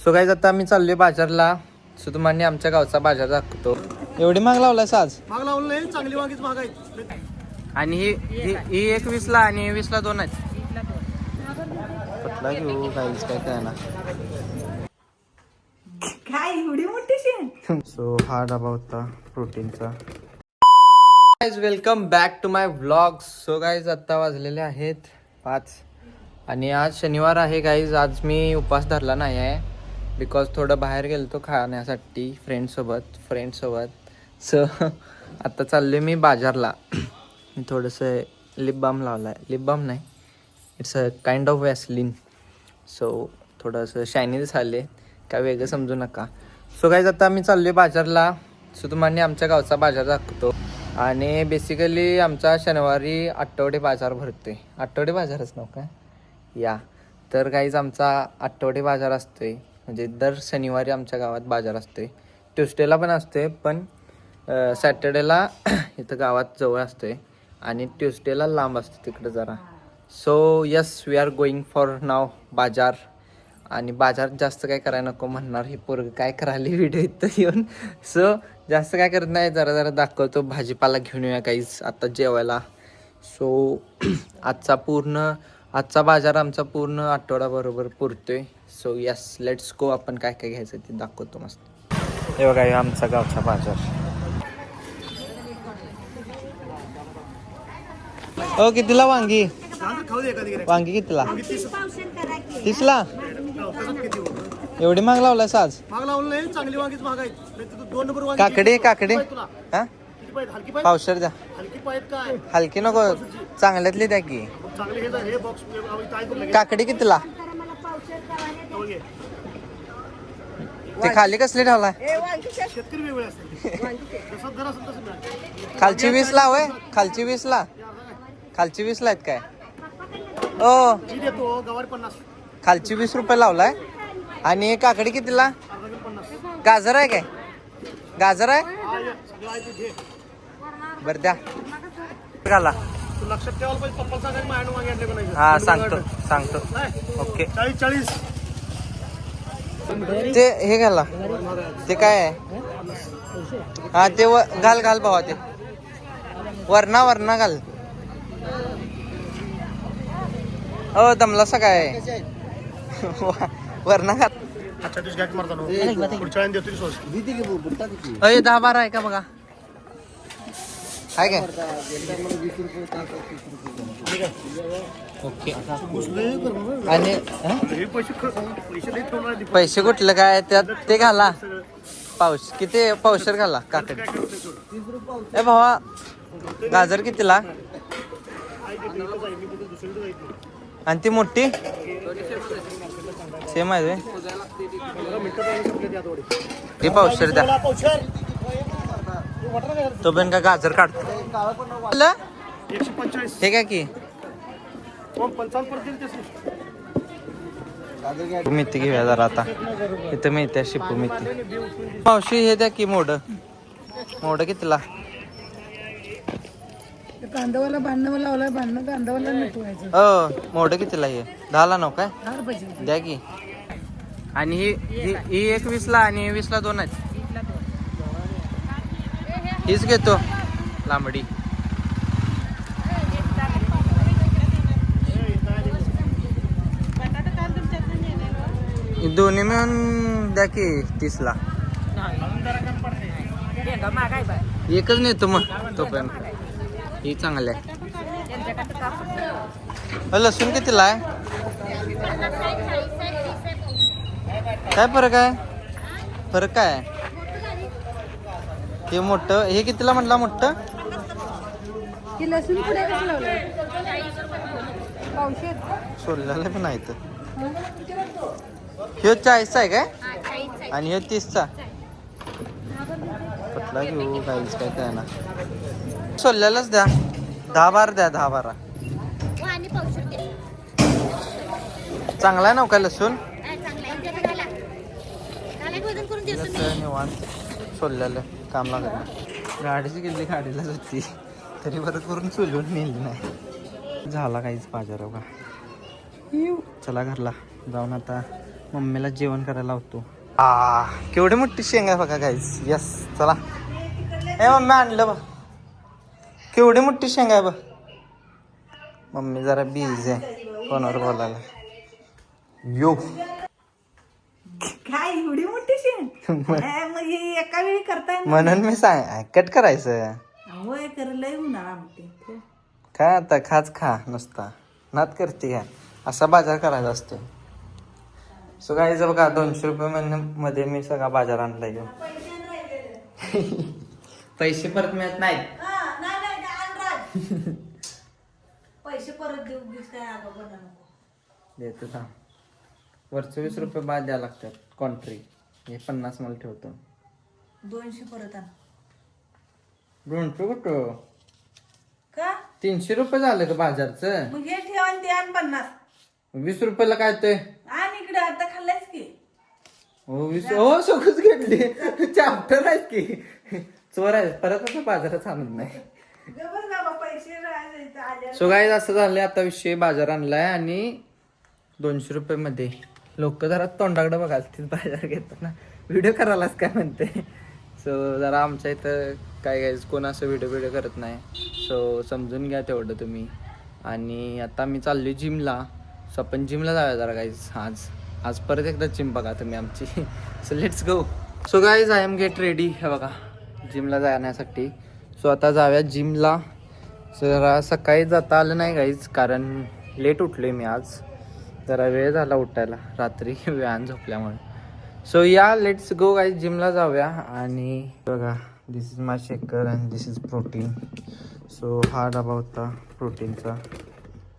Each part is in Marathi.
सो गाईज आता आम्ही चाललोय बाजारला. सो तुम्हाला आमच्या गावचा बाजार दाखवतो. एवढी महाग लावलाय साज? महाग लावलं नाही, चांगली वांगीच महाग आहे. आणि ही एक 20ला आणि 20ला 2 आहेत. कुठला घेऊ गाईज काय काय ना. काय एवढी मोठी सो हा डबा होता प्रोटीनचा. Guys welcome back to my vlog. So guys आत्ता वाजलेले आहेत 5 आणि आज शनिवार आहे गाईज. आज मी उपवास धरला नाही आहे बिकॉज थोडं बाहेर गेलो तो खाण्यासाठी फ्रेंडसोबत. सो आत्ता चाललो मी बाजारला. मी थोडंसं लिप बाम लावला आहे. लिप बाम नाही, it's a kind of Vaseline. So थोडंसं शायनी दिसाले, काय वेगळं समजू नका. सो गाईज आता आम्ही चाललो आहे बाजारला. सो तुम्हाला आमच्या गावचा बाजार दाखवतो. आणि बेसिकली आमचा शनिवारी आठवडे बाजार भरतोय. आठवडे बाजारच नाव काय या. तर गाईज आमचा आठवडे बाजार असतोय, म्हणजे दर शनिवारी आमच्या गावात बाजार असतोय. ट्युसडेला पण असतोय, पण सॅटर्डेला इथं गावात जवळ असतोय आणि ट्युसडेला लांब असतो तिकडं जरा. So yes, we are going for नाव बाजार. आणि बाजार जास्त काय करायला नको म्हणणार हे पोरग काय करायला व्हिडिओ इथं येऊन. सो जास्त काय करत नाही, जरा दाखवतो. भाजीपाला घेऊन येऊया काहीच आता जेवायला. सो आजचा बाजार आमचा पूर्ण आठवडा बरोबर पुरतोय. So yes, let's go. आपण काय काय घ्यायचं ते दाखवतो मस्त. हे बघा, हे आमचा गावचा बाजार. हो, कितीला वांगी? वांगी कितीला? 30ला? एवढी महाग लावलाय साज? महाग लावलं नाही, चांगली वांगीच महाग आहे. 2 नंबर वांगी. काकडी हा हलकी पाहिजे, पावशेर द्या. हलकी पाहिजे काय? हलकी नको, चांगल्यातली द्या की. चांगले हे बॉक्स काय करू लागेल? काकडी कितीला? ते खाली कसली ठेवलाय? शेतकरी वेगळे असते. जसं दर असेल तसं मिळालं. खालची 20ला होय? खालची 20ला? खालची 20ला आहेत काय? ओ, मी देतो गवारी 50, खालची 20 रुपये लावलाय. आणि काकडी कितीला? अर्धा किलो 50. गाजर आहे काय? गाजर आहे? हा, ये. सगळं आहे ते घे. बरं द्या. घाला. तू लक्षात ठेवायला पाहिजे, पप्पा सांगायला माझ्या वांगे आणले का नाही. हा, सांगतो. काय? ओके. 40. ते हे घाला. ते काय आहे? हा, ते घाल भावा. ते वरणा घाल. हो, दमलासा काय? वरणा घाल. अच्छा, तुझी काय मारता नो? पुढच्या वेळेला देतो की सोस. 10-12 आहे का बघा? आहे काय? ओके. आणि हे पैसे लई ठेवणार आहे. पैसे कुठलं काय त्यात ते घाला. किती पावशेर घाला काकडी. ए भावा, गाजर कितीला? आणि ती मोठी सेम आहे. ते पावशेर द्या. तो पण का गाजर काढतो? 145. हे काय की 55 पर्यंत देतो. मेथी घेऊया जरा आता. इथं मेथी आहे, शिपू मेथी. मावशी हे द्या की मोड कितीला? कांदावाला भांडण लावलाय, भांडण कांदावाला मिटवायचं. हो, मोड कितीला? हे 10ला नव काय? 10 रुपये द्या की. आणि ही एक 20ला आणि 20ला 2 आहेत. हीच घेतो लांबडी. दोन्ही मिळून द्या की 30ला. एकच नेतो मग तोपर्यंत. ही चांगली आहे. लसूण कितीला आहे? काय फरक आहे? हे मोठं हे कितीला म्हटलं? मोठं लसूण पुढे कसं लावलंय? पावशेर सोललेलं पण आहे. तर हे 40चा आहे काय? आणि हे 30चा. कुठला घेऊ काहीच काय ना. सोललेलंच द्या. 10-12 द्या. 10-12 चांगला आहे ना काय लसूण? निवांत सोललेलं काम लागत नाही. गाडीची गेली गाडीलाच होती तरी परत करून सोलून नेली नाही. झाला काहीच बाजार बघा. चला घरला जाऊन आता मम्मीला जेवण करायला लावतो. केवढी मोठी शेंग आहे बघा गाईस. यस चला. ए मम्मी आणलं बघ. केवढी मोठी शेंग आहे बघ. मम्मी जरा बिझी आहे फोनवर बोलायला. यो काय एवढी मोठी शेण मग हे एका वेळी करताय ना? म्हणून मी सांग कट करायचं. होय कर लय उन्हाळा आमटे. काय आता खाच खा नुसता नात करते काय असा बाजार करायचा असतो. सो काय बघा 200 रुपये मध्ये मी सगळा बाजार आणला घेऊन. पैसे परत मिळत नाहीत. पैसे परत देऊ काय देतो थांब. वरचे 20 रुपये बाद द्यायला लागतात कॉन्ट्री. हे 50 मला ठेवतो. 200 परत आण. 200 कुठं का 300 रुपये झालं का बाजारचं. मग हे ठेव आणि ते आण 50. 20 रुपयाला काय ते आण इकडे आता खाल्लायच की. हो 20 हो सगळंच घेतली. चॅप्टर आहेत की चोर आहे. परत आता बाजारात आणत नाही. सो गाईज असं झालंय आता विषय. बाजार आणलाय आणि 200 रुपये मध्ये लोक जरा तोंडाकडे बघाल तीच बाजार घेतात ना. व्हिडिओ करायलाच काय म्हणते. सो जरा आमच्या इथं काय गाईज कोण असं व्हिडिओ करत नाही. सो समजून घ्या तेवढं तुम्ही. आणि आता मी चाललोय जिमला. सो आपण जिमला जाऊया जरा गाईज. आज परत एकदा जिम बघा तुम्ही आमची. So let's go. So guys I am get ready. हे बघा जिमला जाण्यासाठी. सो आता जाऊया जिमला. जरा सकाळी जाता आलं नाही गाईज कारण लेट उठलोय मी आज. जरा वेळ झाला उठायला रात्री वेळानं झोपल्यामुळे. So yeah let's go guys जिमला जाऊया. आणि बघा this is my shaker and this is protein. So हा डबा होता प्रोटीनचा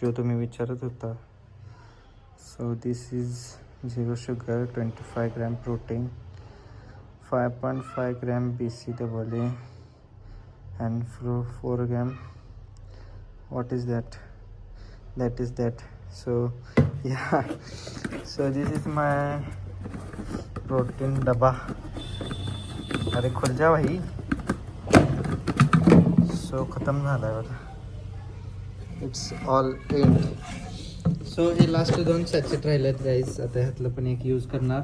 जो तुम्ही विचारत होता. So this is 0 sugar 25 gram protein 5.5 gram BCAA and 4 gram what is that is that. So yeah, so this is my protein डब्बा. अरे खुल जा भाई. सो खतम झालाय बघा. It's all end. सो हे लास्ट 2 सॅचेट राहिलेत गाईज. आता ह्यातलं पण एक यूज करणार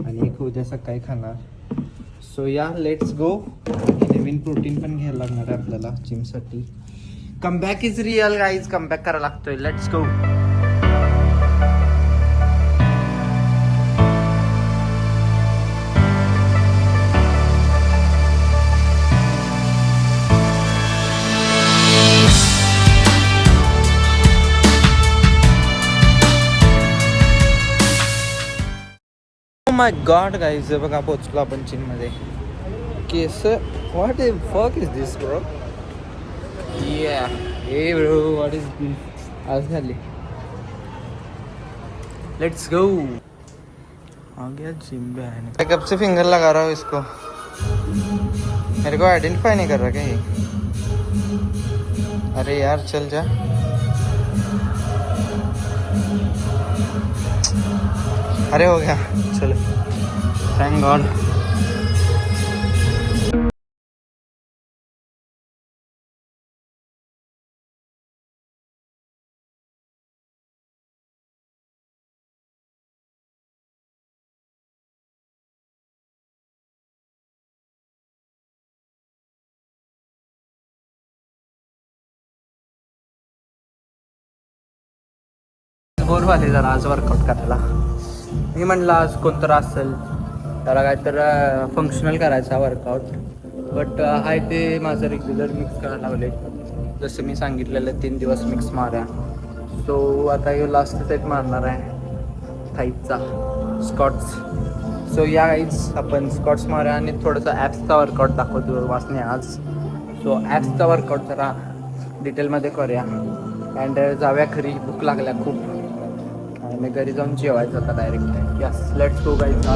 आणि एक उद्या सकाळी खाणार. So yeah let's go. Naveen protein पण घ्यायला लागणार आहे आपल्याला जिमसाठी. Comeback is real guys. Comeback करायला लागतोय. Let's go. My god guys बघा पोचलो आपण चीनमध्ये. केस what is fuck is this bro. Yeah hey bro what is दिस. आज झाली. Let's go. A Gaya gym पे है. कब से फिंगर लगा रहा हूँ इसको. मेरे को आइडेंटिफाई नहीं कर रहा क्या ये. अरे यार चल जा. अरे हो गया चलो. Thank God. बोर झाले जरा आज वर्कआउट करायला. मी म्हणलं आज कोणतं असेल त्याला काय तर फंक्शनल करायचा वर्कआउट. बट हाय ते माझं रेग्युलर मिक्स करायला लावले. जसं मी सांगितलेलं 3 दिवस मिक्स मारा. सो आता हे लास्ट सेट मारणार आहे थाईचा स्कॉट्स. सो या गाईज आपण स्कॉट्स मारा आणि थोडंसं ॲप्सचा वर्कआउट दाखवतो वाचणे आज. सो ॲप्सचा वर्कआउट जरा डिटेलमध्ये करूया. अँड जाव्या घरी. भूक लागल्या खूप आणि घरी जाऊन जेवायचं आता direct. Yes let's go guys.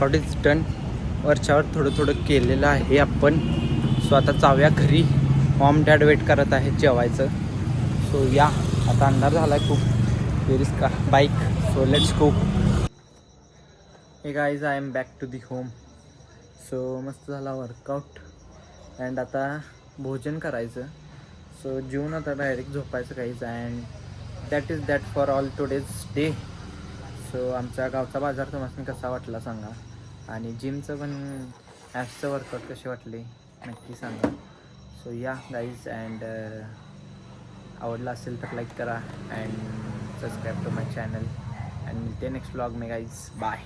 Workout is done. वरच्यावर थोडं थोडं केलेलं आहे आपण. सो आता जाऊया घरी. मॉम डॅड वेट करत आहेत जेवायचं. सो या आता अंधार झाला आहे खूप. वेर इज का bike. So let's go. Hey guys I am back to the home. सो मस्त झाला वर्कआउट अँड आता भोजन करायचं. सो जेवून आता डायरेक्ट झोपायचं काहीच. And that is that for all today's day. So आमच्या गावचा बाजार तुम्हाला कसा वाटला सांगा. आणि जिमचं पण ॲप्सचं वर्कआउट कसे वाटले नक्की सांगा. सो या गाईज अँड आवडला असेल तर लाईक करा and subscribe to my channel. And मिळते नेक्स्ट व्लॉग में गाईज. बाय.